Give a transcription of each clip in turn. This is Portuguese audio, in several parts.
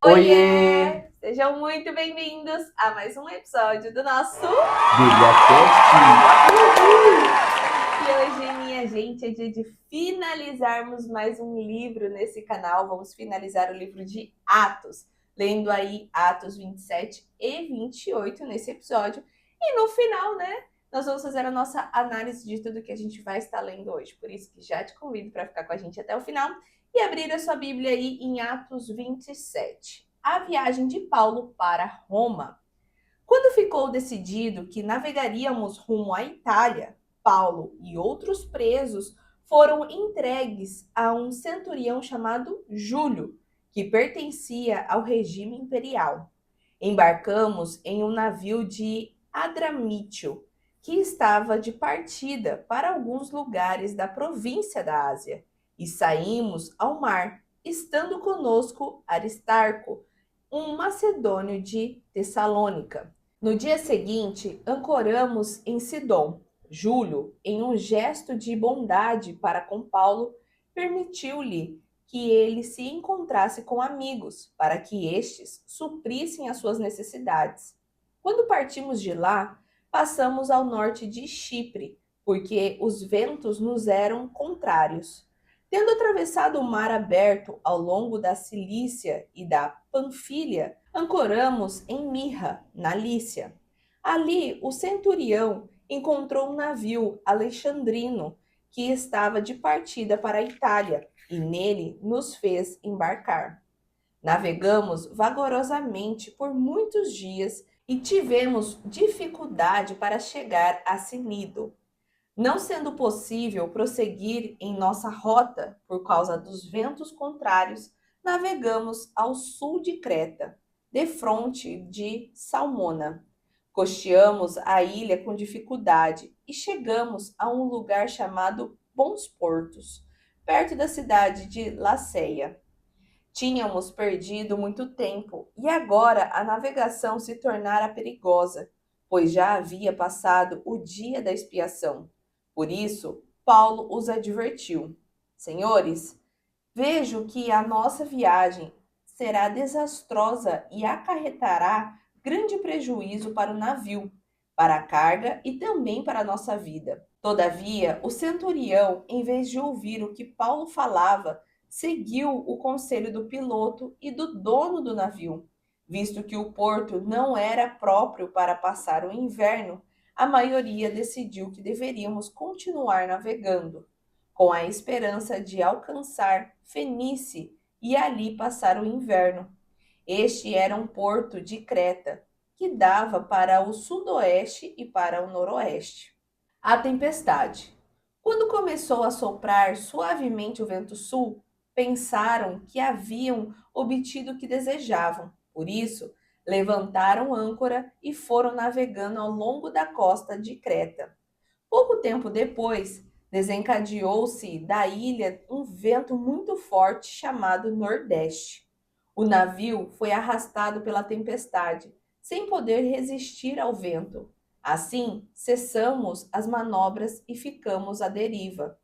Oiê! Oiê! Sejam muito bem-vindos a mais um episódio do nosso BíbliaCast! E hoje, minha gente, é dia de finalizarmos mais um livro nesse canal. Vamos finalizar o livro de Atos, lendo aí Atos 27 e 28 nesse episódio. E no final, né, nós vamos fazer a nossa análise de tudo que a gente vai estar lendo hoje. Por isso que já te convido para ficar com a gente até o final e abrir a sua Bíblia aí em Atos 27. A viagem de Paulo para Roma. Quando ficou decidido que navegaríamos rumo à Itália, Paulo e outros presos foram entregues a um centurião chamado Júlio, que pertencia ao regime imperial. Embarcamos em um navio de Adramítio, que estava de partida para alguns lugares da província da Ásia, e saímos ao mar, estando conosco Aristarco, um macedônio de Tessalônica. No dia seguinte, ancoramos em Sidom. Júlio, em um gesto de bondade para com Paulo, permitiu-lhe que ele se encontrasse com amigos, para que estes suprissem as suas necessidades. Quando partimos de lá, passamos ao norte de Chipre, porque os ventos nos eram contrários. Tendo atravessado o mar aberto ao longo da Cilícia e da Panfilha, ancoramos em Mirra, na Lícia. Ali, o centurião encontrou um navio alexandrino que estava de partida para a Itália e nele nos fez embarcar. Navegamos vagarosamente por muitos dias e tivemos dificuldade para chegar a Cnido. Não sendo possível prosseguir em nossa rota por causa dos ventos contrários, navegamos ao sul de Creta, defronte de Salmona. Costeamos a ilha com dificuldade e chegamos a um lugar chamado Bons Portos, perto da cidade de Laceia. Tínhamos perdido muito tempo e agora a navegação se tornara perigosa, pois já havia passado o dia da expiação. Por isso, Paulo os advertiu: Senhores, vejo que a nossa viagem será desastrosa e acarretará grande prejuízo para o navio, para a carga e também para a nossa vida. Todavia, o centurião, em vez de ouvir o que Paulo falava, seguiu o conselho do piloto e do dono do navio. Visto que o porto não era próprio para passar o inverno, a maioria decidiu que deveríamos continuar navegando, com a esperança de alcançar Fenice e ali passar o inverno. Este era um porto de Creta, que dava para o sudoeste e para o noroeste. A tempestade. Quando começou a soprar suavemente o vento sul, pensaram que haviam obtido o que desejavam. Por isso, levantaram âncora e foram navegando ao longo da costa de Creta. Pouco tempo depois, desencadeou-se da ilha um vento muito forte chamado Nordeste. O navio foi arrastado pela tempestade, sem poder resistir ao vento. Assim, cessamos as manobras e ficamos à deriva.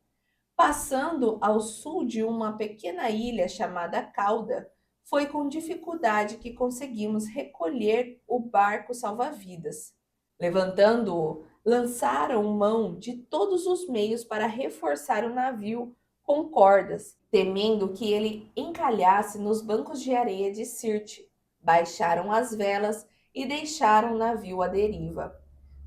Passando ao sul de uma pequena ilha chamada Cauda, foi com dificuldade que conseguimos recolher o barco salva-vidas. Levantando-o, lançaram mão de todos os meios para reforçar o navio com cordas, temendo que ele encalhasse nos bancos de areia de Sirte. Baixaram as velas e deixaram o navio à deriva.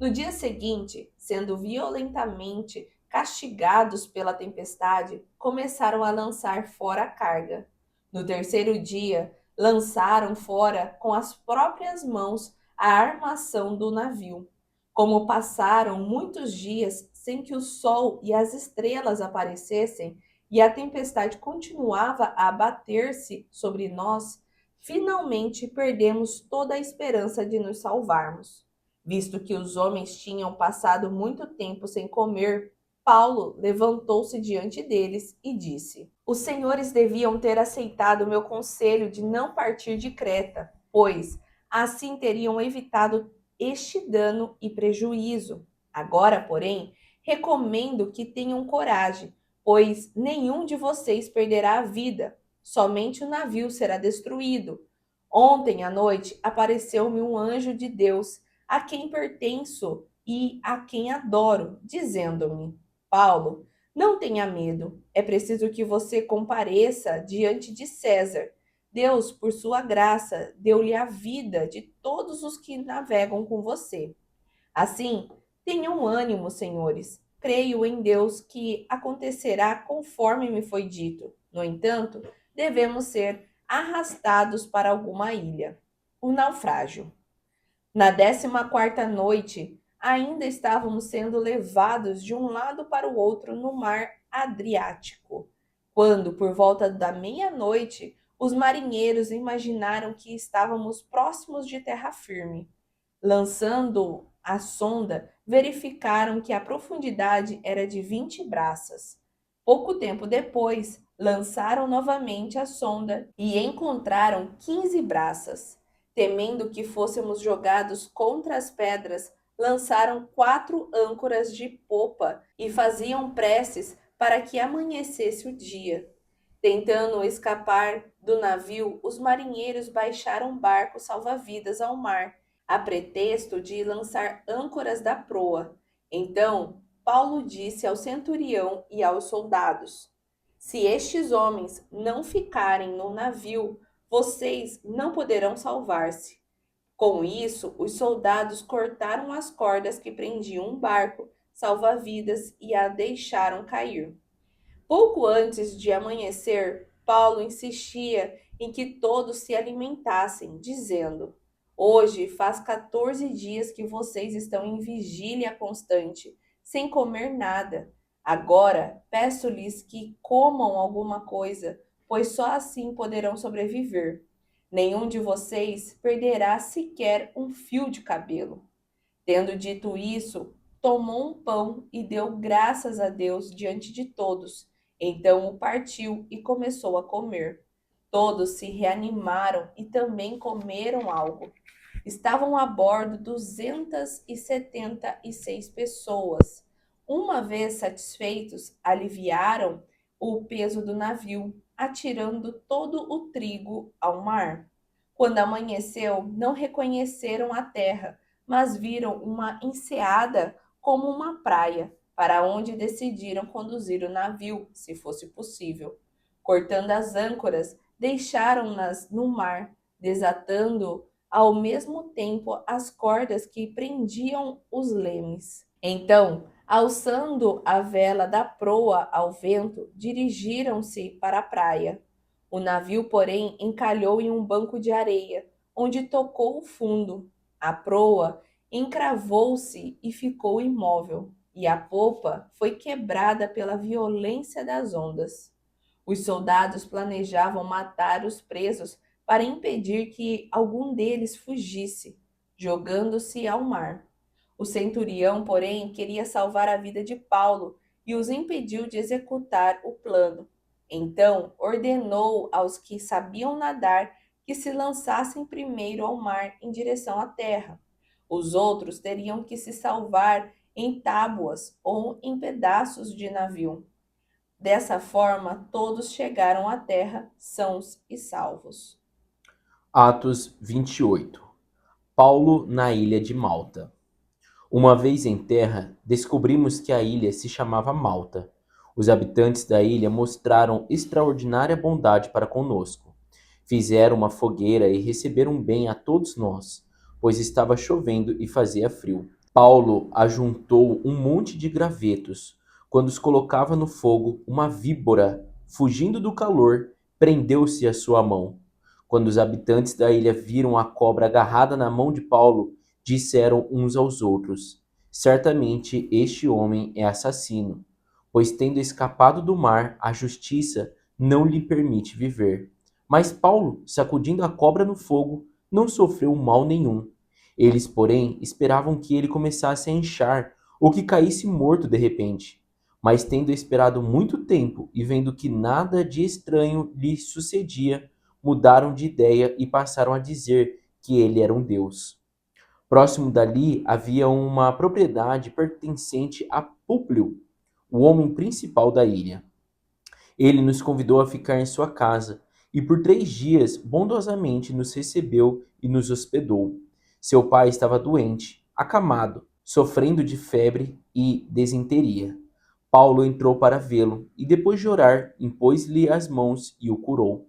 No dia seguinte, sendo violentamente castigados pela tempestade, começaram a lançar fora a carga. No terceiro dia, lançaram fora com as próprias mãos a armação do navio. Como passaram muitos dias sem que o sol e as estrelas aparecessem e a tempestade continuava a abater-se sobre nós, finalmente perdemos toda a esperança de nos salvarmos. Visto que os homens tinham passado muito tempo sem comer, Paulo levantou-se diante deles e disse: Os senhores deviam ter aceitado o meu conselho de não partir de Creta, pois assim teriam evitado este dano e prejuízo. Agora, porém, recomendo que tenham coragem, pois nenhum de vocês perderá a vida, somente o navio será destruído. Ontem à noite apareceu-me um anjo de Deus, a quem pertenço e a quem adoro, dizendo-me: Paulo, não tenha medo, é preciso que você compareça diante de César. Deus, por sua graça, deu-lhe a vida de todos os que navegam com você. Assim, tenham ânimo, senhores. Creio em Deus que acontecerá conforme me foi dito. No entanto, devemos ser arrastados para alguma ilha. O naufrágio. Na 14ª noite, ainda estávamos sendo levados de um lado para o outro no mar Adriático, quando, por volta da meia-noite, os marinheiros imaginaram que estávamos próximos de terra firme. Lançando a sonda, verificaram que a profundidade era de 20 braças. Pouco tempo depois, lançaram novamente a sonda e encontraram 15 braças. Temendo que fôssemos jogados contra as pedras, lançaram 4 âncoras de popa e faziam preces para que amanhecesse o dia. Tentando escapar do navio, os marinheiros baixaram barcos salva-vidas ao mar, a pretexto de lançar âncoras da proa. Então, Paulo disse ao centurião e aos soldados: Se estes homens não ficarem no navio, vocês não poderão salvar-se. Com isso, os soldados cortaram as cordas que prendiam um barco salva-vidas e a deixaram cair. Pouco antes de amanhecer, Paulo insistia em que todos se alimentassem, dizendo: Hoje faz 14 dias que vocês estão em vigília constante, sem comer nada. Agora peço-lhes que comam alguma coisa, pois só assim poderão sobreviver. Nenhum de vocês perderá sequer um fio de cabelo. Tendo dito isso, tomou um pão e deu graças a Deus diante de todos. Então o partiu e começou a comer. Todos se reanimaram e também comeram algo. Estavam a bordo 276 pessoas. Uma vez satisfeitos, aliviaram o peso do navio, atirando todo o trigo ao mar. Quando amanheceu, não reconheceram a terra, mas viram uma enseada como uma praia, para onde decidiram conduzir o navio, se fosse possível. Cortando as âncoras, deixaram-nas no mar, desatando ao mesmo tempo as cordas que prendiam os lemes. Então, alçando a vela da proa ao vento, dirigiram-se para a praia. O navio, porém, encalhou em um banco de areia, onde tocou o fundo. A proa encravou-se e ficou imóvel, e a popa foi quebrada pela violência das ondas. Os soldados planejavam matar os presos para impedir que algum deles fugisse, jogando-se ao mar. O centurião, porém, queria salvar a vida de Paulo e os impediu de executar o plano. Então ordenou aos que sabiam nadar que se lançassem primeiro ao mar em direção à terra. Os outros teriam que se salvar em tábuas ou em pedaços de navio. Dessa forma, todos chegaram à terra sãos e salvos. Atos 28. Paulo na ilha de Malta. Uma vez em terra, descobrimos que a ilha se chamava Malta. Os habitantes da ilha mostraram extraordinária bondade para conosco. Fizeram uma fogueira e receberam bem a todos nós, pois estava chovendo e fazia frio. Paulo ajuntou um monte de gravetos. Quando os colocava no fogo, uma víbora, fugindo do calor, prendeu-se à sua mão. Quando os habitantes da ilha viram a cobra agarrada na mão de Paulo, disseram uns aos outros: Certamente este homem é assassino, pois tendo escapado do mar, a justiça não lhe permite viver. Mas Paulo, sacudindo a cobra no fogo, não sofreu mal nenhum. Eles, porém, esperavam que ele começasse a inchar ou que caísse morto de repente. Mas tendo esperado muito tempo e vendo que nada de estranho lhe sucedia, mudaram de ideia e passaram a dizer que ele era um deus. Próximo dali havia uma propriedade pertencente a Públio, o homem principal da ilha. Ele nos convidou a ficar em sua casa e por 3 dias bondosamente nos recebeu e nos hospedou. Seu pai estava doente, acamado, sofrendo de febre e desinteria. Paulo entrou para vê-lo e, depois de orar, impôs-lhe as mãos e o curou.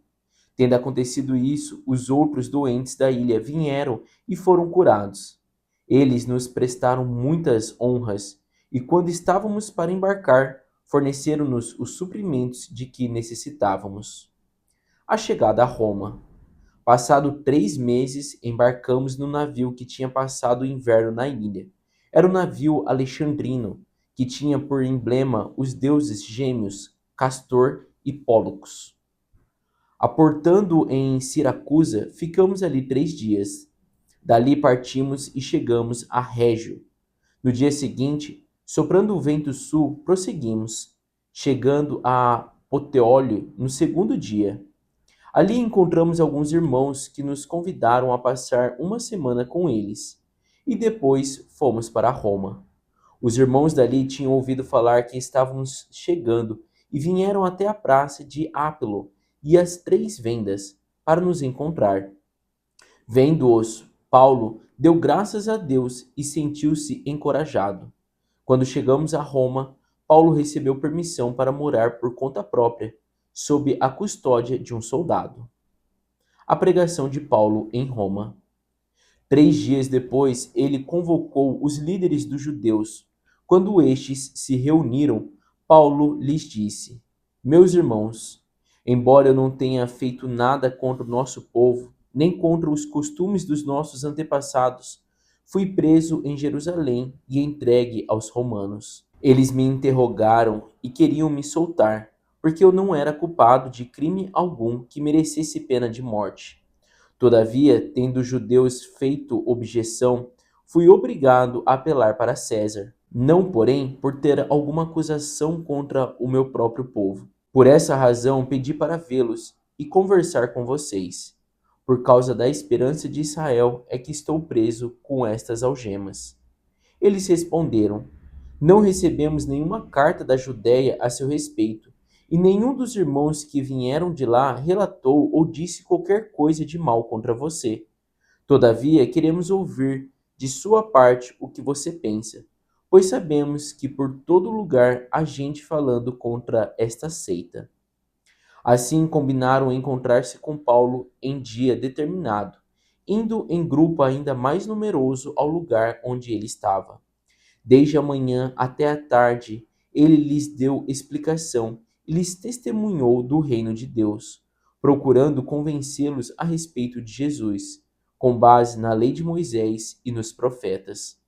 Tendo acontecido isso, os outros doentes da ilha vieram e foram curados. Eles nos prestaram muitas honras e, quando estávamos para embarcar, forneceram-nos os suprimentos de que necessitávamos. A chegada a Roma. Passado 3 meses, embarcamos no navio que tinha passado o inverno na ilha. Era o navio alexandrino, que tinha por emblema os deuses gêmeos Castor e Pólux. Aportando em Siracusa, ficamos ali 3 dias. Dali partimos e chegamos a Régio. No dia seguinte, soprando o vento sul, prosseguimos, chegando a Puteoli no segundo dia. Ali encontramos alguns irmãos que nos convidaram a passar uma semana com eles, e depois fomos para Roma. Os irmãos dali tinham ouvido falar que estávamos chegando e vieram até a praça de Ápilo e as 3 vendas para nos encontrar. Vendo-os, Paulo deu graças a Deus e sentiu-se encorajado. Quando chegamos a Roma, Paulo recebeu permissão para morar por conta própria, sob a custódia de um soldado. A pregação de Paulo em Roma. 3 dias depois, ele convocou os líderes dos judeus. Quando estes se reuniram, Paulo lhes disse: Meus irmãos, embora eu não tenha feito nada contra o nosso povo, nem contra os costumes dos nossos antepassados, fui preso em Jerusalém e entregue aos romanos. Eles me interrogaram e queriam me soltar, porque eu não era culpado de crime algum que merecesse pena de morte. Todavia, tendo os judeus feito objeção, fui obrigado a apelar para César, não, porém, por ter alguma acusação contra o meu próprio povo. Por essa razão, pedi para vê-los e conversar com vocês. Por causa da esperança de Israel é que estou preso com estas algemas. Eles responderam: Não recebemos nenhuma carta da Judéia a seu respeito, e nenhum dos irmãos que vieram de lá relatou ou disse qualquer coisa de mal contra você. Todavia, queremos ouvir de sua parte o que você pensa, pois sabemos que por todo lugar há gente falando contra esta seita. Assim, combinaram encontrar-se com Paulo em dia determinado, indo em grupo ainda mais numeroso ao lugar onde ele estava. Desde a manhã até a tarde, ele lhes deu explicação e lhes testemunhou do reino de Deus, procurando convencê-los a respeito de Jesus, com base na lei de Moisés e nos profetas.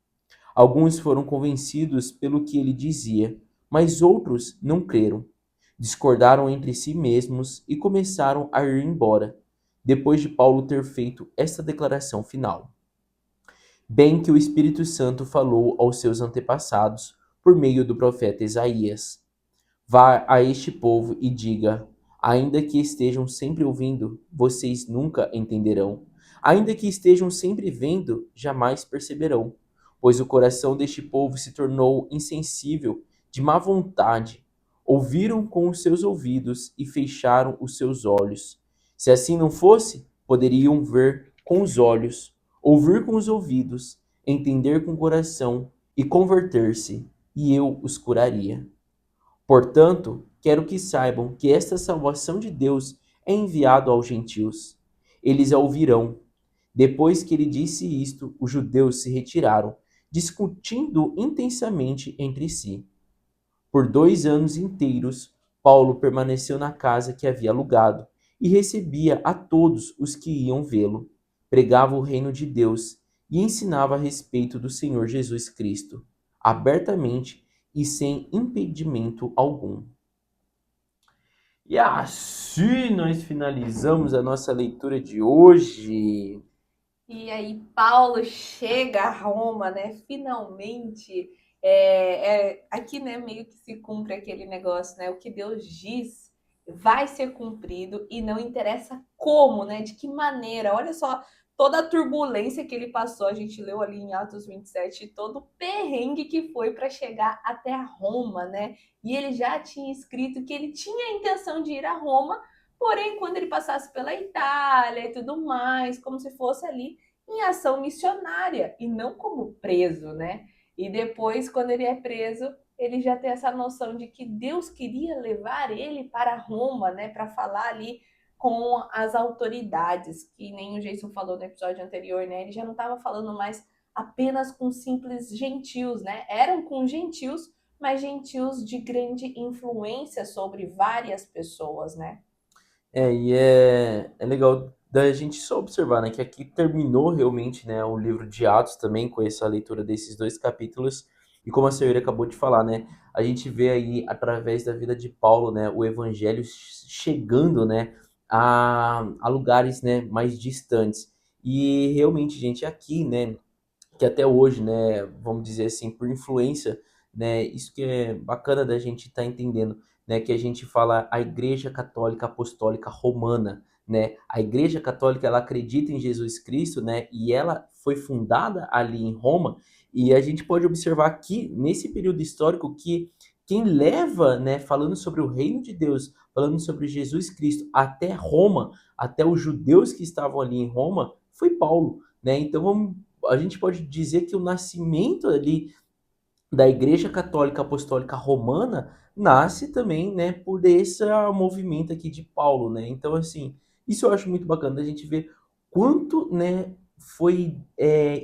Alguns foram convencidos pelo que ele dizia, mas outros não creram. Discordaram entre si mesmos e começaram a ir embora, depois de Paulo ter feito esta declaração final: Bem que o Espírito Santo falou aos seus antepassados por meio do profeta Isaías. Vá a este povo e diga: ainda que estejam sempre ouvindo, vocês nunca entenderão. Ainda que estejam sempre vendo, jamais perceberão. Pois o coração deste povo se tornou insensível, de má vontade. Ouviram com os seus ouvidos e fecharam os seus olhos. Se assim não fosse, poderiam ver com os olhos, ouvir com os ouvidos, entender com o coração e converter-se, e eu os curaria. Portanto, quero que saibam que esta salvação de Deus é enviada aos gentios. Eles a ouvirão. Depois que ele disse isto, os judeus se retiraram, discutindo intensamente entre si. Por 2 anos inteiros, Paulo permaneceu na casa que havia alugado e recebia a todos os que iam vê-lo, pregava o reino de Deus e ensinava a respeito do Senhor Jesus Cristo, abertamente e sem impedimento algum. E assim nós finalizamos a nossa leitura de hoje. E aí Paulo chega a Roma, né? Finalmente, aqui, né, meio que se cumpre aquele negócio, né? O que Deus diz vai ser cumprido e não interessa como, né? De que maneira. Olha só toda a turbulência que ele passou. A gente leu ali em Atos 27 todo o perrengue que foi para chegar até Roma, né? E ele já tinha escrito que ele tinha a intenção de ir a Roma Porém, quando ele passasse pela Itália e tudo mais, como se fosse ali em ação missionária e não como preso, né? E depois, quando ele é preso, ele já tem essa noção de que Deus queria levar ele para Roma, né, para falar ali com as autoridades, que nem o Jason falou no episódio anterior, né? Ele já não estava falando mais apenas com simples gentios, né? Eram com gentios, mas gentios de grande influência sobre várias pessoas, né? E é legal da gente só observar, né, que aqui terminou realmente, né, o livro de Atos também com essa leitura desses dois capítulos. E como a senhora acabou de falar, né, a gente vê aí através da vida de Paulo, né, o evangelho chegando, né, a lugares, né, mais distantes. E realmente, gente, aqui, né, que até hoje, né, vamos dizer assim, por influência, né, isso que é bacana da gente estar entendendo, né, que a gente fala a Igreja Católica Apostólica Romana, né, a Igreja Católica ela acredita em Jesus Cristo, né, e ela foi fundada ali em Roma, e a gente pode observar aqui nesse período histórico que quem leva, né, falando sobre o reino de Deus, falando sobre Jesus Cristo até Roma, até os judeus que estavam ali em Roma, foi Paulo, né? Então a gente pode dizer que o nascimento ali da Igreja Católica Apostólica Romana nasce também, né, por esse movimento aqui de Paulo, né? Então, assim, isso eu acho muito bacana a gente ver quanto, né, foi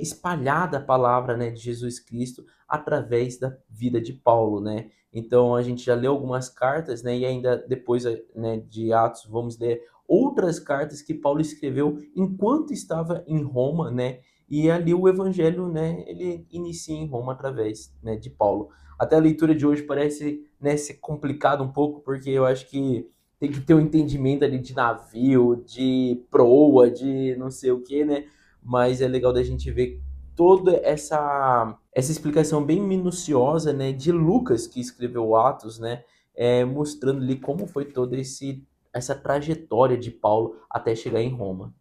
espalhada a palavra, né, de Jesus Cristo através da vida de Paulo, né? Então, a gente já leu algumas cartas, né, e ainda depois, né, de Atos, vamos ler outras cartas que Paulo escreveu enquanto estava em Roma, né? E ali o evangelho, né, ele inicia em Roma através, né, de Paulo. Até a leitura de hoje parece, né, ser complicado um pouco, porque eu acho que tem que ter um entendimento ali de navio, de proa, de não sei o que, né? Mas é legal da gente ver toda essa explicação bem minuciosa, né, de Lucas, que escreveu Atos, né, mostrando ali como foi toda essa trajetória de Paulo até chegar em Roma.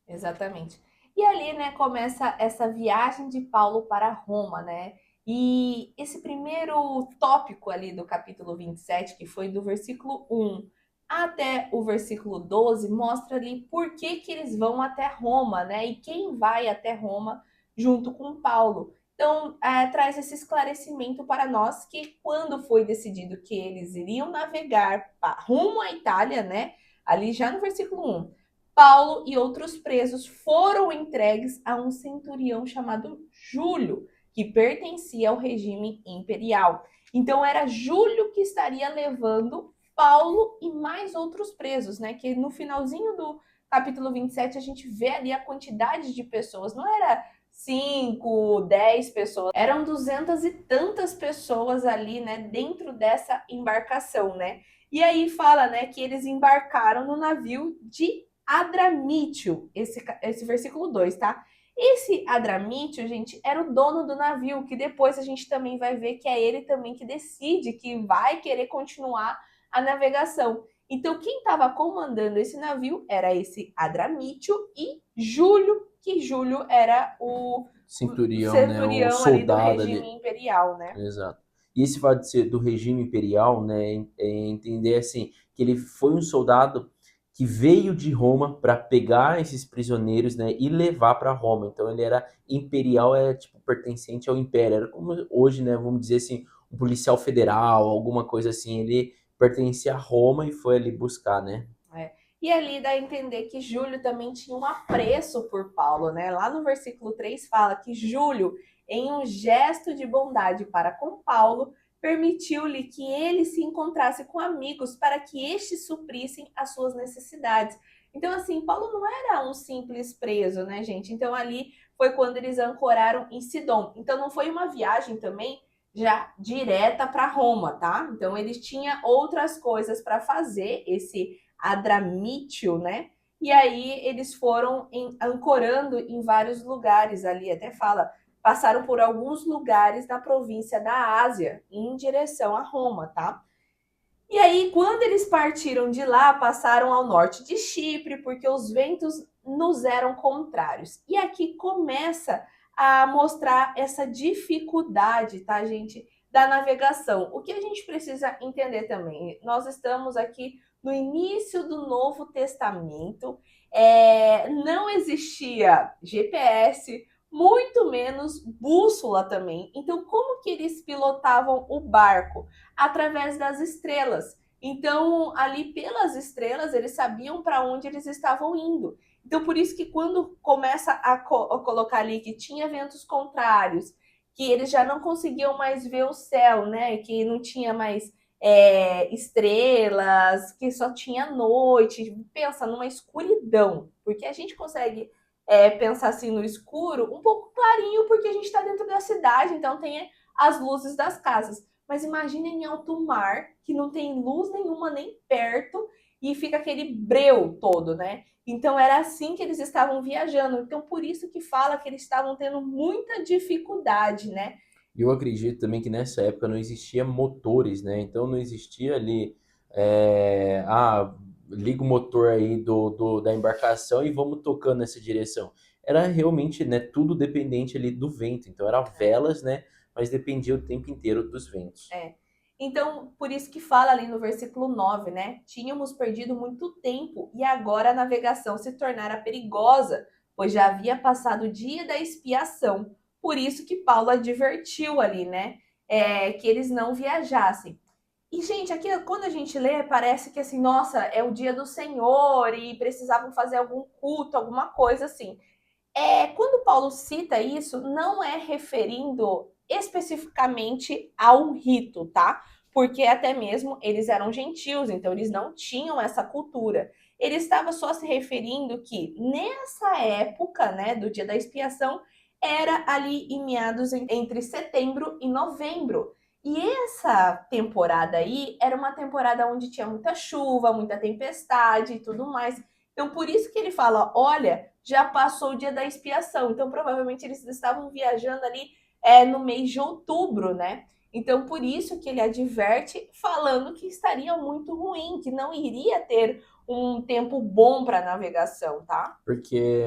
Exatamente. E ali, né, começa essa viagem de Paulo para Roma, né? E esse primeiro tópico ali do capítulo 27, que foi do versículo 1 até o versículo 12, mostra ali por que que eles vão até Roma, né? E quem vai até Roma junto com Paulo. Então, traz esse esclarecimento para nós que quando foi decidido que eles iriam navegar rumo à Itália, né? Ali já no versículo 1, Paulo e outros presos foram entregues a um centurião chamado Júlio, que pertencia ao regime imperial. Então era Júlio que estaria levando Paulo e mais outros presos, né? Que no finalzinho do capítulo 27 a gente vê ali a quantidade de pessoas. Não era 5, 10 pessoas, eram 200 e tantas pessoas ali, né, dentro dessa embarcação, né? E aí fala, né, que eles embarcaram no navio de Adramítio, esse versículo 2, tá? Esse Adramítio, gente, era o dono do navio, que depois a gente também vai ver que é ele também que decide que vai querer continuar a navegação. Então, quem estava comandando esse navio era esse Adramítio e Júlio, que Júlio era o Centurião, né, o centurião ali do soldado regime ali, imperial, né? exato. E esse fato de ser do regime imperial, né, entender assim que ele foi um soldado que veio de Roma para pegar esses prisioneiros, né, e levar para Roma. Então ele era imperial, é tipo pertencente ao império. Era como hoje, né, vamos dizer assim, um policial federal, alguma coisa assim. Ele pertencia a Roma e foi ali buscar, né? É. E ali dá a entender que Júlio também tinha um apreço por Paulo, né? Lá no versículo 3 fala que Júlio, em um gesto de bondade para com Paulo, permitiu-lhe que ele se encontrasse com amigos para que estes suprissem as suas necessidades. Então, assim, Paulo não era um simples preso, né, gente? Então, ali foi quando eles ancoraram em Sidom. Então, não foi uma viagem também já direta para Roma, tá? Então, eles tinham outras coisas para fazer, esse Adramítio, né? E aí eles foram ancorando em vários lugares ali, até fala, passaram por alguns lugares na província da Ásia, em direção a Roma, tá? E aí, quando eles partiram de lá, passaram ao norte de Chipre, porque os ventos nos eram contrários. E aqui começa a mostrar essa dificuldade, tá, gente, da navegação. O que a gente precisa entender também? Nós estamos aqui no início do Novo Testamento, não existia GPS, muito menos bússola também. Então, como que eles pilotavam o barco? Através das estrelas. Então, ali pelas estrelas, eles sabiam para onde eles estavam indo. Então, por isso que quando começa a colocar ali que tinha ventos contrários, que eles já não conseguiam mais ver o céu, né? Que não tinha mais estrelas, que só tinha noite. Pensa numa escuridão, porque a gente consegue pensar assim no escuro, um pouco clarinho, porque a gente está dentro da cidade, então tem as luzes das casas. Mas imagina em alto mar, que não tem luz nenhuma nem perto, e fica aquele breu todo, né? Então era assim que eles estavam viajando. Então por isso que fala que eles estavam tendo muita dificuldade, né? E eu acredito também que nessa época não existia motores, né? Então não existia ali, liga o motor aí da embarcação e vamos tocando nessa direção. Era realmente, né, tudo dependente ali do vento. Então era velas, né? Mas dependia o tempo inteiro dos ventos. É. Então, por isso que fala ali no versículo 9, né? Tínhamos perdido muito tempo e agora a navegação se tornara perigosa, pois já havia passado o dia da expiação. Por isso que Paulo advertiu ali, né? Que eles não viajassem. E, gente, aqui quando a gente lê, parece que assim, nossa, é o dia do Senhor e precisavam fazer algum culto, alguma coisa assim. Quando Paulo cita isso, não é referindo especificamente ao rito, tá? Porque até mesmo eles eram gentios, então eles não tinham essa cultura. Ele estava só se referindo que nessa época, né, do dia da expiação, era ali em meados entre setembro e novembro. E essa temporada aí era uma temporada onde tinha muita chuva, muita tempestade e tudo mais. Então, por isso que ele fala: olha, já passou o dia da expiação. Então, provavelmente eles estavam viajando ali no mês de outubro, né? Então, por isso que ele adverte, falando que estaria muito ruim, que não iria ter um tempo bom para navegação, tá? Porque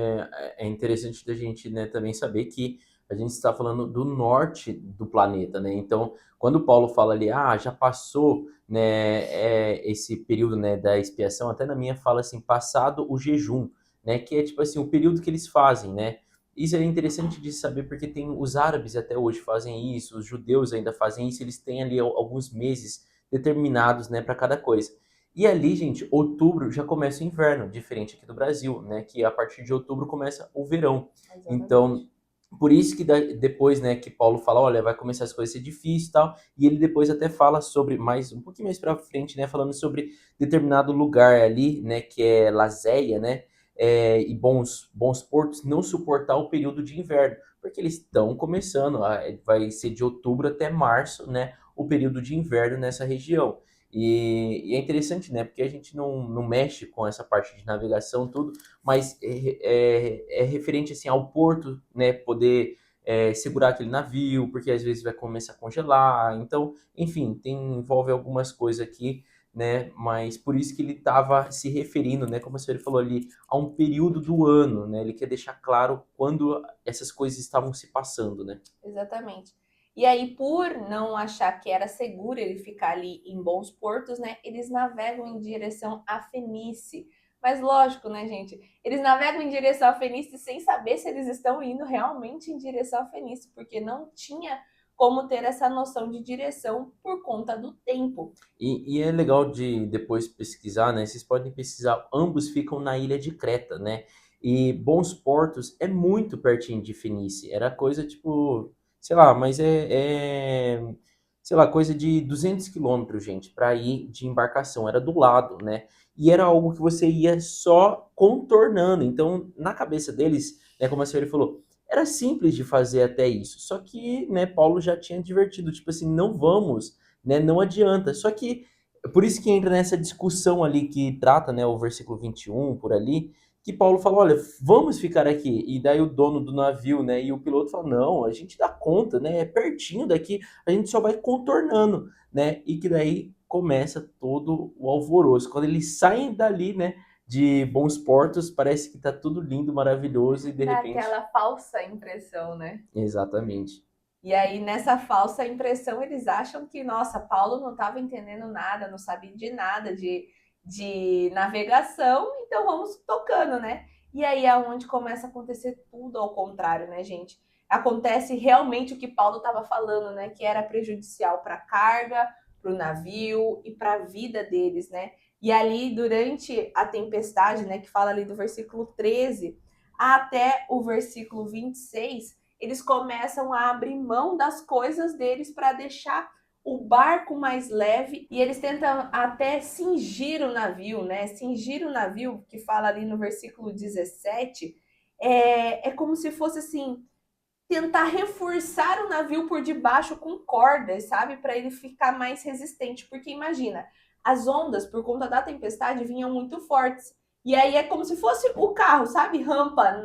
é interessante da gente, né, também saber que a gente está falando do norte do planeta, né? Então, quando o Paulo fala ali, já passou, né, esse período, né, da expiação, até na minha fala assim, passado o jejum, né, que é tipo assim, o período que eles fazem, né? Isso é interessante de saber porque tem os árabes até hoje fazem isso, os judeus ainda fazem isso, eles têm ali alguns meses determinados, né, para cada coisa. E ali, gente, outubro já começa o inverno, diferente aqui do Brasil, né? Que a partir de outubro começa o verão. Então, Exatamente. por isso que depois, né, que Paulo fala, olha, vai começar as coisas a ser difícil e tal, e ele depois até fala sobre, mais um pouquinho mais pra frente, né, falando sobre determinado lugar ali, né, que é Lazéia, né, e bons portos, não suportar o período de inverno, porque eles estão começando, vai ser de outubro até março, né, o período de inverno nessa região. E é interessante, né? Porque a gente não mexe com essa parte de navegação, tudo, mas é referente assim, ao porto, né? Poder segurar aquele navio, porque às vezes vai começar a congelar. Então, enfim, envolve algumas coisas aqui, né? Mas por isso que ele estava se referindo, né? Como a senhora falou ali, a um período do ano, né? Ele quer deixar claro quando essas coisas estavam se passando, né? Exatamente. E aí, por não achar que era seguro ele ficar ali em bons portos, né? Eles navegam em direção à Fenície. Mas lógico, né, gente? Eles navegam em direção à Fenície sem saber se eles estão indo realmente em direção à Fenície, porque não tinha como ter essa noção de direção por conta do tempo. E é legal de depois pesquisar, né? Vocês podem pesquisar, ambos ficam na ilha de Creta, né? E Bons Portos é muito pertinho de Fenícia. Era coisa tipo, sei lá, mas sei lá, coisa de 200 quilômetros, gente, para ir de embarcação. Era do lado, né? E era algo que você ia só contornando. Então, na cabeça deles, né, como a senhora falou, era simples de fazer até isso. Só que, né, Paulo já tinha advertido, tipo assim, não vamos, né? Não adianta. Só que por isso que entra nessa discussão ali que trata, né, o versículo 21 por ali, que Paulo fala, olha, vamos ficar aqui. E daí o dono do navio, né, e o piloto fala, não, a gente dá conta, né, é pertinho daqui, a gente só vai contornando, né, e que daí começa todo o alvoroço. Quando eles saem dali, né, de Bons Portos, parece que tá tudo lindo, maravilhoso e de Dá repente, aquela falsa impressão, né? exatamente. E aí, nessa falsa impressão, eles acham que, nossa, Paulo não estava entendendo nada, não sabia de nada de navegação, então vamos tocando, né? E aí é onde começa a acontecer tudo ao contrário, né, gente? Acontece realmente o que Paulo estava falando, né? Que era prejudicial para a carga, para o navio e para a vida deles, né? E ali, durante a tempestade, né, que fala ali do versículo 13 até o versículo 26, eles começam a abrir mão das coisas deles para deixar o barco mais leve e eles tentam até cingir o navio, né? Cingir o navio, que fala ali no versículo 17, é como se fosse assim, tentar reforçar o navio por debaixo com cordas, sabe? Para ele ficar mais resistente. Porque imagina, as ondas, por conta da tempestade, vinham muito fortes. E aí é como se fosse o carro, sabe? Rampa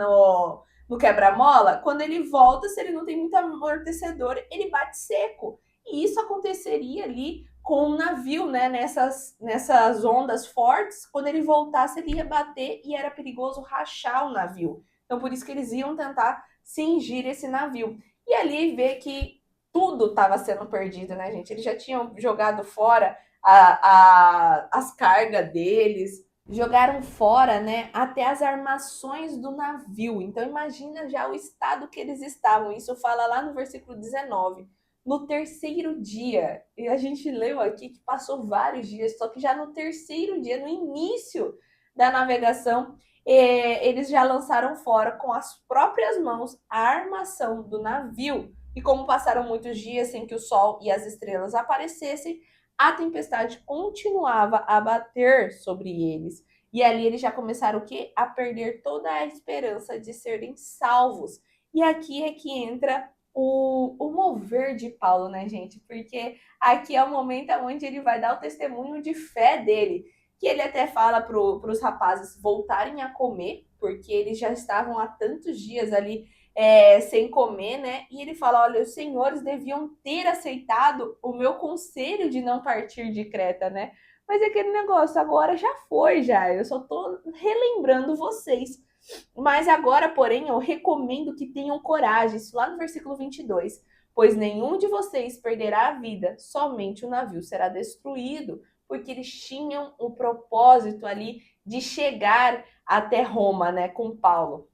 no quebra-mola. Quando ele volta, se ele não tem muito amortecedor, ele bate seco. E isso aconteceria ali com o navio, né? Nessas ondas fortes. Quando ele voltasse, ele ia bater e era perigoso rachar o navio. Então, por isso que eles iam tentar cingir esse navio. E ali vê que tudo estava sendo perdido, né, gente? Eles já tinham jogado fora as cargas deles, jogaram fora, né, até as armações do navio. Então imagina já o estado que eles estavam. Isso fala lá no versículo 19. No terceiro dia, e a gente leu aqui que passou vários dias, só que já no terceiro dia, no início da navegação, eles já lançaram fora com as próprias mãos a armação do navio. E como passaram muitos dias sem que o sol e as estrelas aparecessem, a tempestade continuava a bater sobre eles. E ali eles já começaram o quê? A perder toda a esperança de serem salvos. E aqui é que entra o mover de Paulo, né, gente? Porque aqui é o momento onde ele vai dar o testemunho de fé dele, que ele até fala para os rapazes voltarem a comer, porque eles já estavam há tantos dias ali sem comer, né? E ele fala: olha, os senhores deviam ter aceitado o meu conselho de não partir de Creta, né? Mas aquele negócio agora já foi, já. Eu só tô relembrando vocês. Mas agora, porém, eu recomendo que tenham coragem. Isso lá no versículo 22. Pois nenhum de vocês perderá a vida, somente o navio será destruído, porque eles tinham o propósito ali de chegar até Roma, né, com Paulo.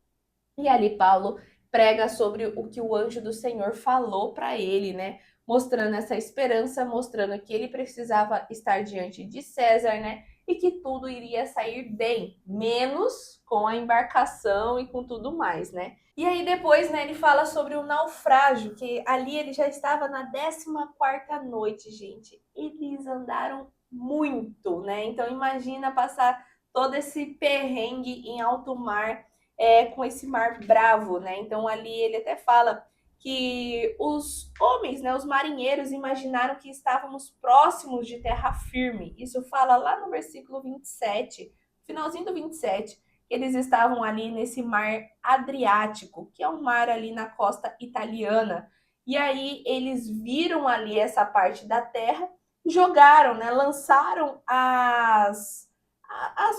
E ali Paulo prega sobre o que o anjo do Senhor falou para ele, né? Mostrando essa esperança, mostrando que ele precisava estar diante de César, né? E que tudo iria sair bem, menos com a embarcação e com tudo mais, né? E aí depois, né, ele fala sobre o naufrágio, que ali ele já estava na 14ª noite, gente. Eles andaram muito, né? Então imagina passar todo esse perrengue em alto mar, com esse mar bravo, né? Então ali ele até fala que os homens, né, os marinheiros imaginaram que estávamos próximos de terra firme. Isso fala lá no versículo 27, finalzinho do 27, que eles estavam ali nesse mar Adriático, que é um mar ali na costa italiana. E aí eles viram ali essa parte da terra, jogaram, né, lançaram as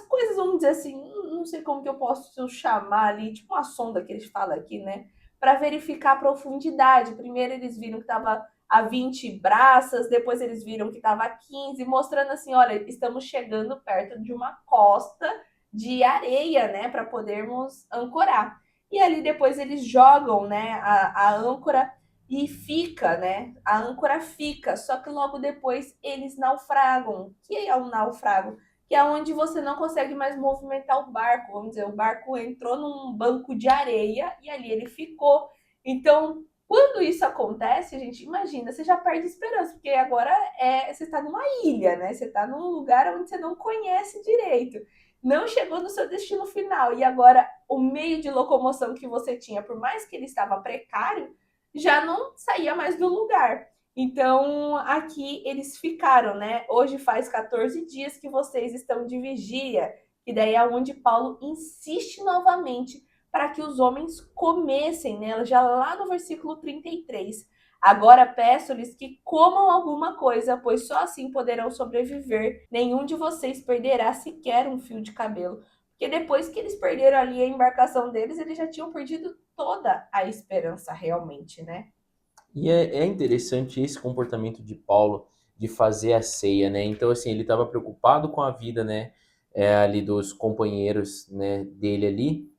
coisas, vamos dizer assim, não sei como que eu posso chamar ali, tipo uma sonda que eles falam aqui, né? Para verificar a profundidade. Primeiro eles viram que estava a 20 braças, depois eles viram que estava a 15, mostrando assim, olha, estamos chegando perto de uma costa de areia, né, para podermos ancorar. E ali depois eles jogam, né, a âncora e fica, né? A âncora fica, só que logo depois eles naufragam. O que é um naufrago? Que é onde você não consegue mais movimentar o barco. Vamos dizer, o barco entrou num banco de areia e ali ele ficou. Então, quando isso acontece, gente, imagina, você já perde esperança, porque agora você está numa ilha, né? Você está num lugar onde você não conhece direito. Não chegou no seu destino final. E agora o meio de locomoção que você tinha, por mais que ele estava precário, já não saía mais do lugar. Então, aqui eles ficaram, né? Hoje faz 14 dias que vocês estão de vigília, e daí é onde Paulo insiste novamente para que os homens comessem, né? Já lá no versículo 33. Agora peço-lhes que comam alguma coisa, pois só assim poderão sobreviver. Nenhum de vocês perderá sequer um fio de cabelo. Porque depois que eles perderam ali a embarcação deles, eles já tinham perdido toda a esperança realmente, né? E é interessante esse comportamento de Paulo, de fazer a ceia, né? Então, assim, ele estava preocupado com a vida, né, ali dos companheiros, né, dele ali,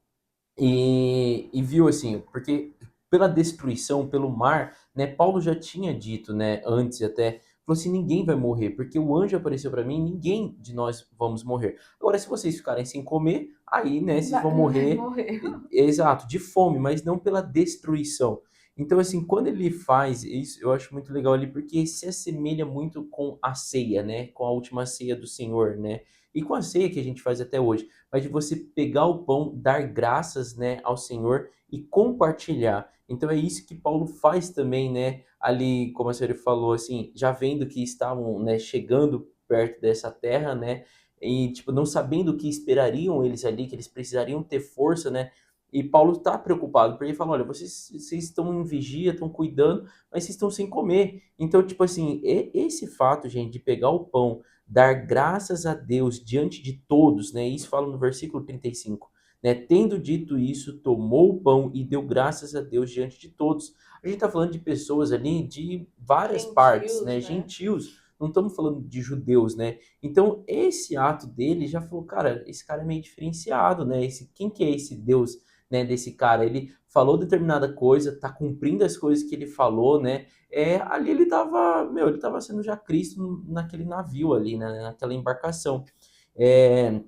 e viu assim, porque pela destruição, pelo mar, né, Paulo já tinha dito, né, antes até, falou assim, ninguém vai morrer, porque o anjo apareceu para mim, ninguém de nós vamos morrer. Agora, se vocês ficarem sem comer, aí, né, vocês vão Vai morrer, morrer. exato, de fome, mas não pela destruição. Então, assim, quando ele faz isso, eu acho muito legal ali, porque se assemelha muito com a ceia, né, com a última ceia do Senhor, né, e com a ceia que a gente faz até hoje, mas de você pegar o pão, dar graças, né, ao Senhor e compartilhar. Então é isso que Paulo faz também, né, ali, como a senhora falou, assim, já vendo que estavam, né, chegando perto dessa terra, né, e, tipo, não sabendo o que esperariam eles ali, que eles precisariam ter força, né, e Paulo está preocupado, porque ele fala, olha, vocês estão em vigia, estão cuidando, mas vocês estão sem comer. Então, tipo assim, esse fato, gente, de pegar o pão, dar graças a Deus diante de todos, né? Isso fala no versículo 35, né? Tendo dito isso, tomou o pão e deu graças a Deus diante de todos. A gente está falando de pessoas ali de várias partes, Gentios, né? né? Gentios, não estamos falando de judeus, né? Então, esse ato dele já falou, cara, esse cara é meio diferenciado, né? Quem que é esse Deus, né, desse cara? Ele falou determinada coisa, tá cumprindo as coisas que ele falou, né? Ali ele tava, meu, ele tava sendo já Cristo naquele navio ali, né, naquela embarcação. É,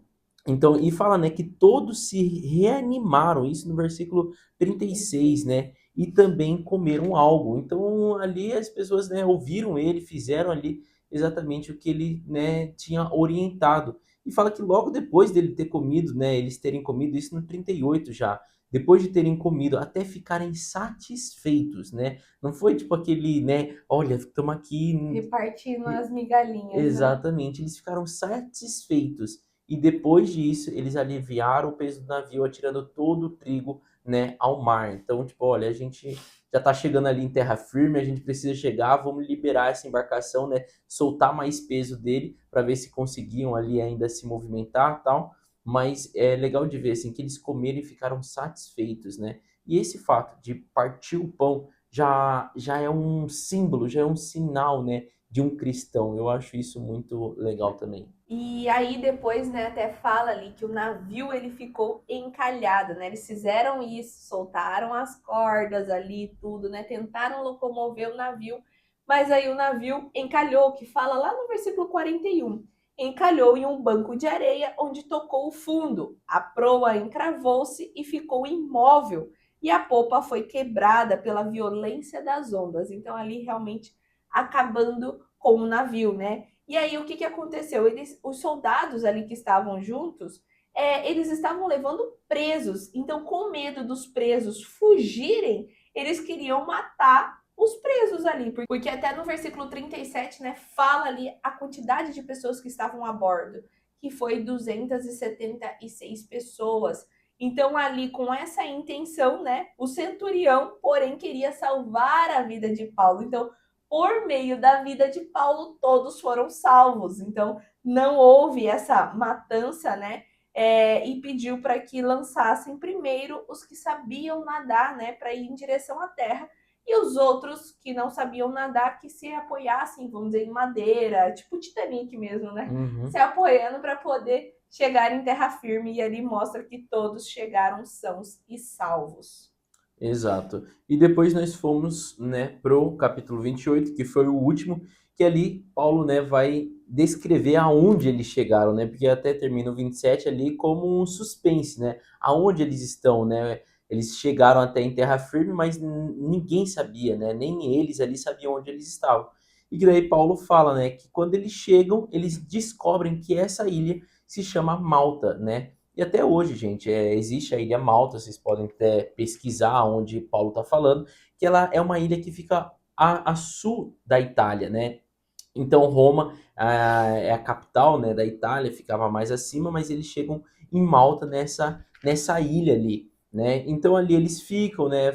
então, e fala, né, que todos se reanimaram, isso no versículo 36, né, e também comeram algo. Então, ali as pessoas, né, ouviram ele, fizeram ali exatamente o que ele, né, tinha orientado. E fala que logo depois dele ter comido, né, eles terem comido, isso no 38 já, depois de terem comido, até ficarem satisfeitos, né? Não foi tipo aquele, né, olha, estamos aqui. Repartindo as migalhinhas, né? Exatamente, eles ficaram satisfeitos. E depois disso, eles aliviaram o peso do navio, atirando todo o trigo, né, ao mar. Então, tipo, olha, a gente já está chegando ali em terra firme, a gente precisa chegar, vamos liberar essa embarcação, né, soltar mais peso dele para ver se conseguiam ali ainda se movimentar, tal. Mas é legal de ver assim que eles comeram e ficaram satisfeitos, né? E esse fato de partir o pão já é um símbolo, já é um sinal, né, de um cristão. Eu acho isso muito legal também. E aí depois, né, até fala ali que o navio ele ficou encalhado, né? Eles fizeram isso, soltaram as cordas ali, tudo, né? Tentaram locomover o navio, mas aí o navio encalhou, que fala lá no versículo 41. Encalhou em um banco de areia onde tocou o fundo. A proa encravou-se e ficou imóvel, e a popa foi quebrada pela violência das ondas. Então ali realmente acabando com o navio, né? E aí o que aconteceu? Os soldados ali que estavam juntos, eles estavam levando presos. Então, com medo dos presos fugirem, eles queriam matar os presos ali, porque até no versículo 37, né, fala ali a quantidade de pessoas que estavam a bordo, que foi 276 pessoas. Então, ali com essa intenção, né, o centurião, porém, queria salvar a vida de Paulo. Então, por meio da vida de Paulo, todos foram salvos. Então, não houve essa matança, né? E pediu para que lançassem primeiro os que sabiam nadar, né, para ir em direção à terra, e os outros que não sabiam nadar que se apoiassem, vamos dizer, em madeira, tipo Titanic mesmo, né? Se Uhum, apoiando para poder chegar em terra firme, e ali mostra que todos chegaram sãos e salvos. exato. E depois nós fomos, né, pro capítulo 28, que foi o último, que ali Paulo, né, vai descrever aonde eles chegaram, né? Porque até termina o 27 ali como um suspense, né? Aonde eles estão, né? Eles chegaram até em terra firme, mas ninguém sabia, né? Nem eles ali sabiam onde eles estavam. E que daí Paulo fala, né, que quando eles chegam, eles descobrem que essa ilha se chama Malta, né? E até hoje, gente, existe a Ilha Malta, vocês podem até pesquisar onde Paulo está falando, que ela é uma ilha que fica a sul da Itália, né? Então Roma é a capital, né, da Itália, ficava mais acima, mas eles chegam em Malta nessa ilha ali, né? Então ali eles ficam, né?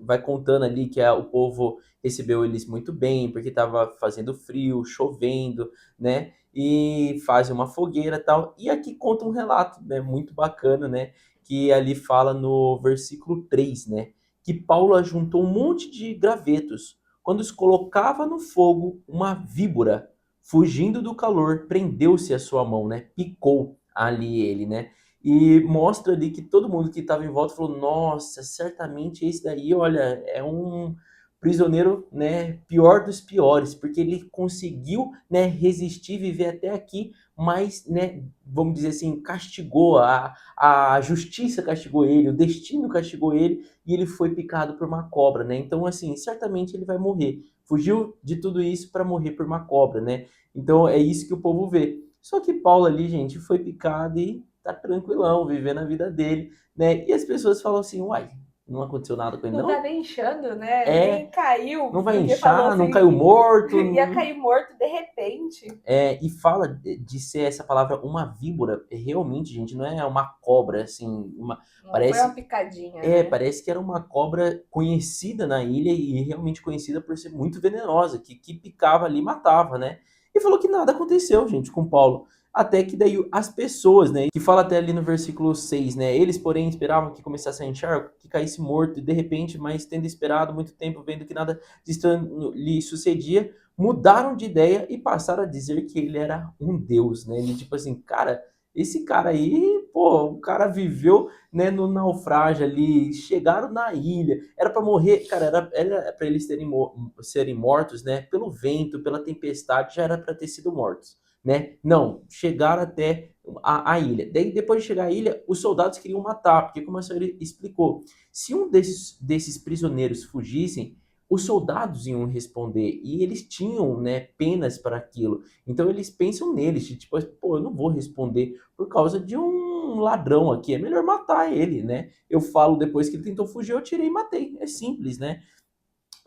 Vai contando ali que o povo recebeu eles muito bem, porque estava fazendo frio, chovendo, né? E fazem uma fogueira e tal. E aqui conta um relato, né, muito bacana, né? Que ali fala no versículo 3, né? Que Paulo ajuntou um monte de gravetos, Quando os colocava no fogo, uma víbora, fugindo do calor, prendeu-se à sua mão, né? Picou ali ele, né? E mostra ali que todo mundo que estava em volta falou: Nossa, certamente esse daí, olha, é um prisioneiro, né, pior dos piores, porque ele conseguiu, né, resistir, viver até aqui, mas, né, vamos dizer assim, castigou, a justiça castigou ele, o destino castigou ele, e ele foi picado por uma cobra, né? Então, assim, certamente ele vai morrer. Fugiu de tudo isso para morrer por uma cobra, né? Então, é isso que o povo vê. Só que Paulo ali, gente, foi picado e tá tranquilão, vivendo a vida dele, né? E as pessoas falam assim, uai, não aconteceu nada com ele, Não tá não? nem inchando, né? Nem É, caiu, não vai porque falou inchar, não assim caiu que morto, ia não... cair morto de repente. E fala de ser essa palavra uma víbora, realmente, gente, não é uma cobra, assim, Não foi uma parece, picadinha, né? parece que era uma cobra conhecida na ilha e realmente conhecida por ser muito venenosa, que picava ali e matava, né? E falou que nada aconteceu, gente, com Paulo. Até que daí as pessoas, né, que fala até ali no versículo 6, né, eles, porém, esperavam que começasse a inchar, que caísse morto, e de repente, mas tendo esperado muito tempo, vendo que nada de estranho lhe sucedia, mudaram de ideia e passaram a dizer que ele era um deus, né? Ele, tipo assim, cara, esse cara aí, pô, o cara viveu, né, no naufrágio ali, chegaram na ilha, era para morrer, cara, era para eles serem mortos, né, pelo vento, pela tempestade, já era para ter sido mortos, né? Não, chegaram até a ilha. Daí, depois de chegar à ilha, os soldados queriam matar, porque como a senhora explicou, se um desses prisioneiros fugissem, os soldados iam responder e eles tinham, né, penas para aquilo. Então eles pensam neles, tipo, pô, eu não vou responder por causa de um ladrão aqui, é melhor matar ele, né? Eu falo depois que ele tentou fugir, eu tirei e matei. É simples, né?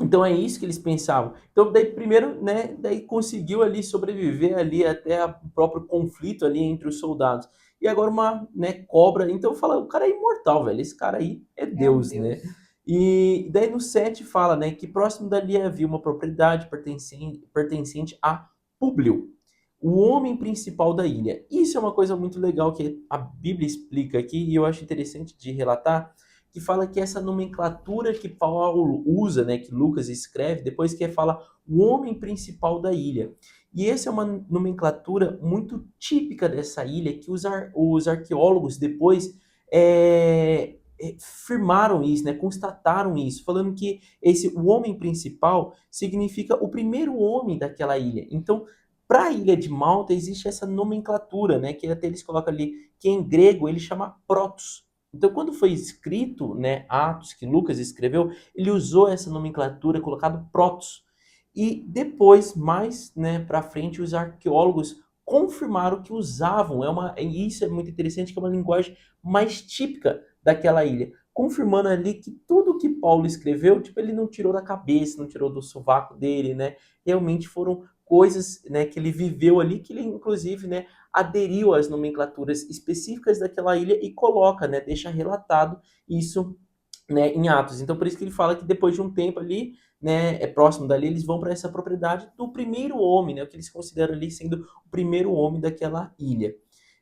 Então é isso que eles pensavam. Então daí primeiro, né, daí conseguiu ali sobreviver ali até o próprio conflito ali entre os soldados. E agora uma, né, cobra. Então fala, o cara é imortal, velho. Esse cara aí é É um Deus, né? deus. E daí no 7 fala, né, que próximo dali havia uma propriedade pertencente a Públio, o homem principal da ilha. Isso é uma coisa muito legal que a Bíblia explica aqui e eu acho interessante de relatar, que fala que essa nomenclatura que Paulo usa, né, que Lucas escreve, depois que fala o homem principal da ilha. E essa é uma nomenclatura muito típica dessa ilha, que os arqueólogos depois firmaram isso, né, constataram isso, falando que o homem principal significa o primeiro homem daquela ilha. Então, para a ilha de Malta existe essa nomenclatura, né, que até eles colocam ali, que em grego ele chama protos. Então, quando foi escrito, né, Atos, que Lucas escreveu, ele usou essa nomenclatura, colocado protos. E depois, mais, né, para frente, os arqueólogos confirmaram que usavam, e isso é muito interessante, que é uma linguagem mais típica daquela ilha, confirmando ali que tudo que Paulo escreveu, tipo, ele não tirou da cabeça, não tirou do sovaco dele, né? Realmente foram coisas, né, que ele viveu ali, que ele inclusive, né, aderiu às nomenclaturas específicas daquela ilha e coloca, né, deixa relatado isso, né, em Atos. Então por isso que ele fala que depois de um tempo ali, né, é próximo dali, eles vão para essa propriedade do primeiro homem, né, o que eles consideram ali sendo o primeiro homem daquela ilha.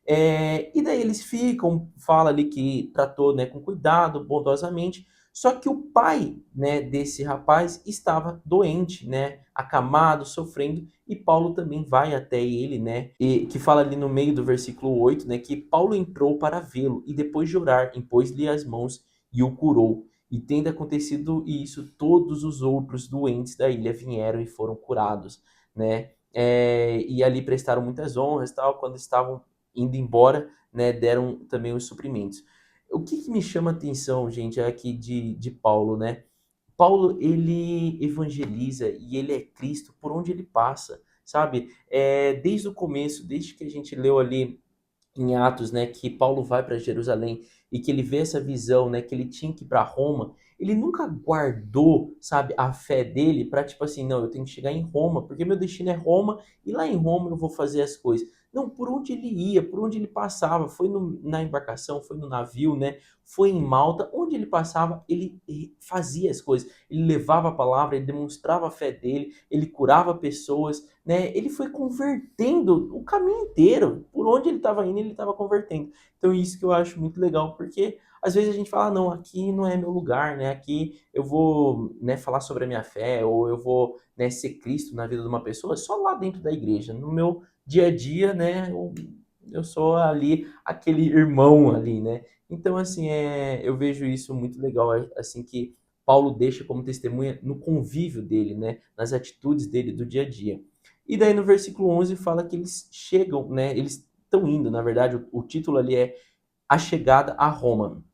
E daí eles ficam, fala ali que tratou, né, com cuidado, bondosamente, só que o pai, né, desse rapaz estava doente, né, acamado, sofrendo, e Paulo também vai até ele, né, e que fala ali no meio do versículo 8, né, que Paulo entrou para vê-lo e depois de orar, impôs-lhe as mãos e o curou. E tendo acontecido isso, todos os outros doentes da ilha vieram e foram curados, né? E ali prestaram muitas honras, tal, quando estavam indo embora, né, deram também os suprimentos. O que me chama a atenção, gente, é aqui de Paulo, né? Paulo, ele evangeliza e ele é Cristo por onde ele passa, sabe? Desde o começo, desde que a gente leu ali em Atos, né, que Paulo vai para Jerusalém e que ele vê essa visão, né, que ele tinha que ir para Roma, ele nunca guardou, sabe, a fé dele para tipo assim, não, eu tenho que chegar em Roma, porque meu destino é Roma e lá em Roma eu vou fazer as coisas. Não, por onde ele ia, por onde ele passava, foi na embarcação, foi no navio, né, foi em Malta, onde ele passava, ele fazia as coisas, ele levava a palavra, ele demonstrava a fé dele, ele curava pessoas, né? Ele foi convertendo o caminho inteiro. Por onde ele estava indo, ele estava convertendo. Então, isso que eu acho muito legal, porque às vezes a gente fala, não, aqui não é meu lugar, né? Aqui eu vou, né, falar sobre a minha fé, ou eu vou, né, ser Cristo na vida de uma pessoa só lá dentro da igreja. No meu dia a dia, né, eu sou ali aquele irmão ali, né? Então, assim, eu vejo isso muito legal, assim, que Paulo deixa como testemunha no convívio dele, né? Nas atitudes dele do dia a dia. E daí no versículo 11 fala que eles chegam, né? Eles estão indo, na verdade, o título ali é A Chegada a Roma.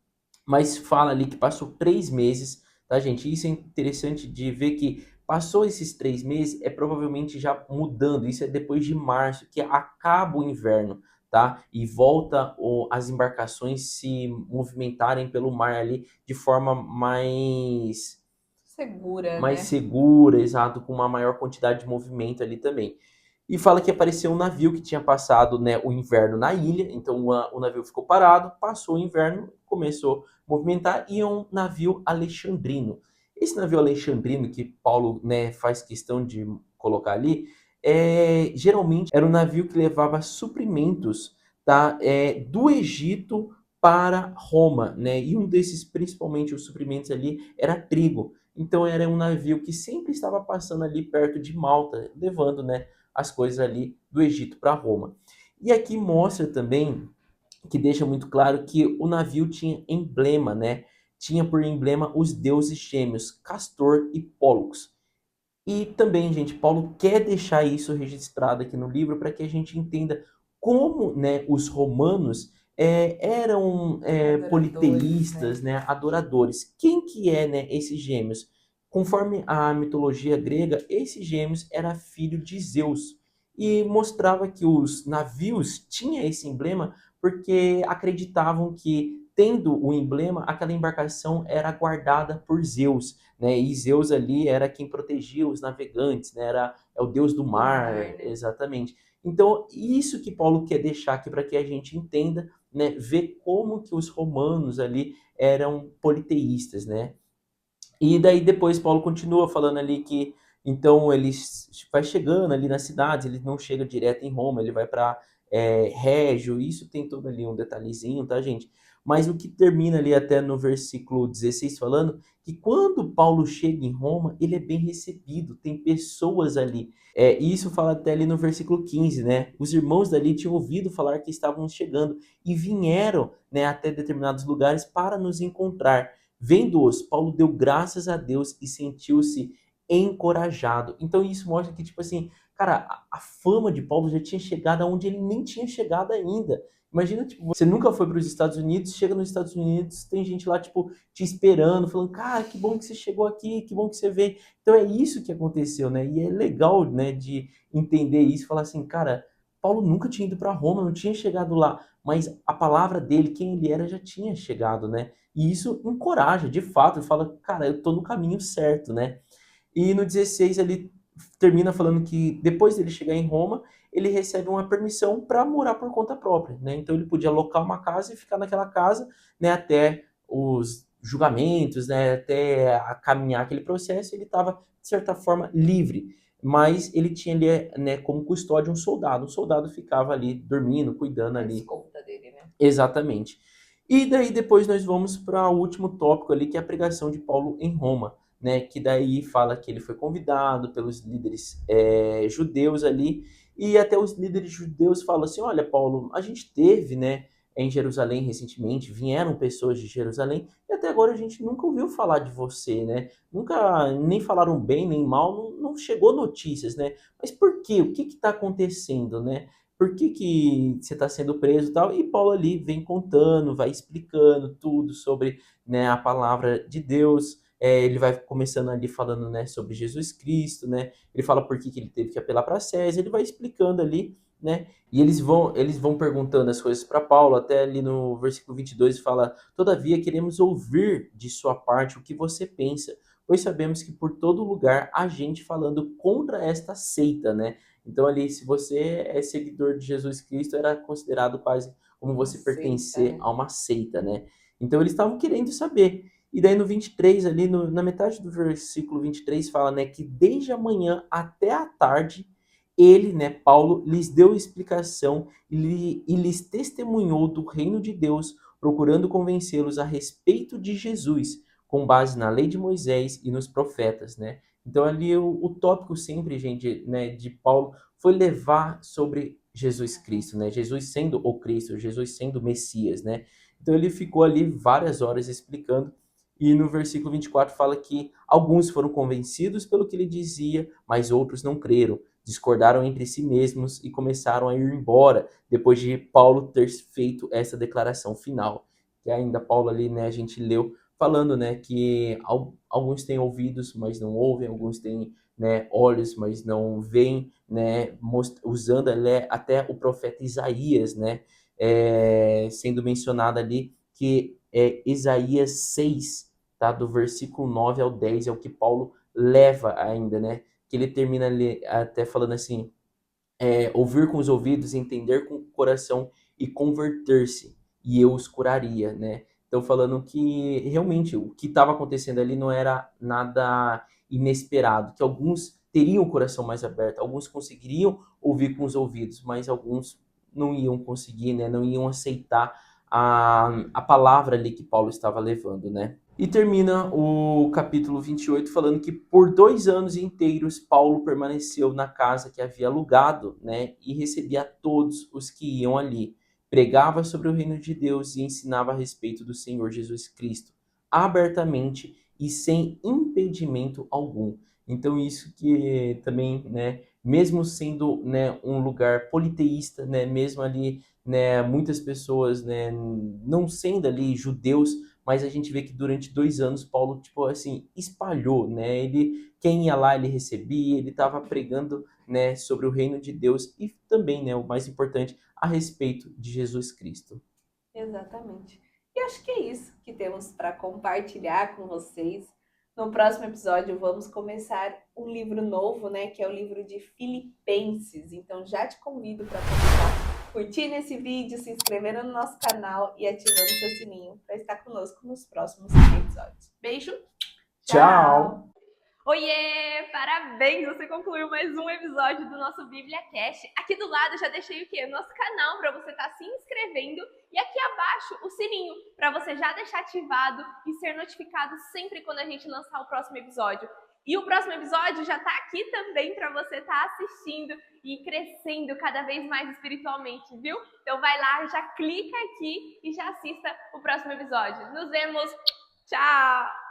Mas fala ali que passou 3 meses, tá, gente? Isso é interessante de ver que passou esses 3 meses, é provavelmente já mudando. Isso é depois de março, que acaba o inverno, tá? E volta as embarcações se movimentarem pelo mar ali de forma Segura, mais né? segura, exato, com uma maior quantidade de movimento ali também. E fala que apareceu um navio que tinha passado, né, o inverno na ilha, então o navio ficou parado, passou o inverno, começou a movimentar, e é um navio alexandrino. Esse navio alexandrino que Paulo, né, faz questão de colocar ali, geralmente era um navio que levava suprimentos, tá, do Egito para Roma, né? E um desses, principalmente os suprimentos ali, era trigo. Então era um navio que sempre estava passando ali perto de Malta, levando, né, as coisas ali do Egito para Roma. E aqui mostra também que deixa muito claro que o navio tinha emblema, né? Tinha por emblema os deuses gêmeos, Castor e Pólux. E também, gente, Paulo quer deixar isso registrado aqui no livro para que a gente entenda como, né, os romanos eram Adoradores, politeístas, né? né, adoradores. Quem que é, né, esses gêmeos? Conforme a mitologia grega, esses gêmeos era filho de Zeus e mostrava que os navios tinham esse emblema porque acreditavam que tendo o emblema, aquela embarcação era guardada por Zeus, né? E Zeus ali era quem protegia os navegantes, né? É o deus do Do mar, mar, né? exatamente. Então, isso que Paulo quer deixar aqui para que a gente entenda, né? Ver como que os romanos ali eram politeístas, né? E daí depois Paulo continua falando ali que então ele vai chegando ali nas cidades, ele não chega direto em Roma, ele vai para Régio, isso tem todo ali um detalhezinho, tá, gente? Mas o que termina ali até no versículo 16 falando que quando Paulo chega em Roma, ele é bem recebido, tem pessoas ali. E isso fala até ali no versículo 15, né? Os irmãos dali tinham ouvido falar que estavam chegando e vieram, né, até determinados lugares para nos encontrar. Vendo-os, Paulo deu graças a Deus e sentiu-se encorajado. Então isso mostra que, tipo assim, cara, a fama de Paulo já tinha chegado aonde ele nem tinha chegado ainda. Imagina, tipo, você nunca foi para os Estados Unidos, chega nos Estados Unidos, tem gente lá, tipo, te esperando, falando, cara, que bom que você chegou aqui, que bom que você veio. Então é isso que aconteceu, né? E é legal, né, de entender isso, falar assim, cara, Paulo nunca tinha ido para Roma, não tinha chegado lá, mas a palavra dele, quem ele era, já tinha chegado, né? E isso encoraja, de fato, fala, cara, eu tô no caminho certo, né? E no 16 ele termina falando que depois dele chegar em Roma, ele recebe uma permissão para morar por conta própria, né? Então ele podia alocar uma casa e ficar naquela casa, né, até os julgamentos, né, até a caminhar aquele processo, ele estava de certa forma livre, mas ele tinha ali, né, como custódia um soldado ficava ali dormindo, cuidando A ali. escolta dele, né? Exatamente. E daí depois nós vamos para o último tópico ali, que é a pregação de Paulo em Roma, né? Que daí fala que ele foi convidado pelos líderes judeus ali, e até os líderes judeus falam assim, olha, Paulo, a gente teve, né, em Jerusalém recentemente, vieram pessoas de Jerusalém, e até agora a gente nunca ouviu falar de você, né? Nunca, nem falaram bem, nem mal, não chegou notícias, né? Mas por quê? O que está acontecendo, né? Por que que você está sendo preso e tal? E Paulo ali vem contando, vai explicando tudo sobre, né, a palavra de Deus. Ele vai começando ali falando, né, sobre Jesus Cristo, né? Ele fala por que que ele teve que apelar para César. Ele vai explicando ali, né? E eles vão perguntando as coisas para Paulo, até ali no versículo 22 fala: Todavia queremos ouvir de sua parte o que você pensa, pois sabemos que por todo lugar há gente falando contra esta seita, né? Então ali, se você é seguidor de Jesus Cristo, era considerado quase como Uma você seita, pertencer né? a uma seita, né? Então eles estavam querendo saber. E daí no 23, ali na metade do versículo 23, fala, né, que desde a manhã até a tarde, ele, né, Paulo, lhes deu explicação e lhes testemunhou do reino de Deus, procurando convencê-los a respeito de Jesus, com base na lei de Moisés e nos profetas, né? Então ali o tópico sempre, gente, né, de Paulo foi levar sobre Jesus Cristo, né? Jesus sendo o Cristo, Jesus sendo o Messias, né? Então ele ficou ali várias horas explicando e no versículo 24 fala que alguns foram convencidos pelo que ele dizia, mas outros não creram. Discordaram entre si mesmos e começaram a ir embora, depois de Paulo ter feito essa declaração final. Que ainda Paulo ali, né, a gente leu falando, né, que alguns têm ouvidos, mas não ouvem, alguns têm, né, olhos, mas não veem, né, usando até o profeta Isaías, né, sendo mencionado ali que é Isaías 6, tá, do versículo 9 ao 10 é o que Paulo leva ainda, né, que ele termina ali até falando assim, ouvir com os ouvidos, entender com o coração e converter-se, e eu os curaria, né? Então, falando que realmente o que estava acontecendo ali não era nada inesperado, que alguns teriam o coração mais aberto, alguns conseguiriam ouvir com os ouvidos, mas alguns não iam conseguir, né? Não iam aceitar a palavra ali que Paulo estava levando, né? E termina o capítulo 28 falando que por 2 anos inteiros Paulo permaneceu na casa que havia alugado, né, e recebia todos os que iam ali. Pregava sobre o reino de Deus e ensinava a respeito do Senhor Jesus Cristo, abertamente e sem impedimento algum. Então isso que também, né, mesmo sendo, né, um lugar politeísta, né, mesmo ali, né, muitas pessoas, né, não sendo ali judeus, mas a gente vê que durante 2 anos Paulo, tipo assim, espalhou, né? Ele, quem ia lá, ele recebia, ele estava pregando, né, sobre o reino de Deus e também, né, o mais importante, a respeito de Jesus Cristo. Exatamente. E acho que é isso que temos para compartilhar com vocês. No próximo episódio vamos começar um livro novo, né, que é o livro de Filipenses. Então já te convido para começar curtindo esse vídeo, se inscrevendo no nosso canal e ativando seu sininho para estar conosco nos próximos episódios. Beijo, Tchau! tchau! Oiê! Parabéns! Você concluiu mais um episódio do nosso Bíblia Cast. Aqui do lado eu já deixei o quê? O nosso canal para você estar se inscrevendo e aqui abaixo o sininho para você já deixar ativado e ser notificado sempre quando a gente lançar o próximo episódio. E o próximo episódio já está aqui também para você estar assistindo e crescendo cada vez mais espiritualmente, viu? Então vai lá, já clica aqui e já assista o próximo episódio. Nos vemos! Tchau!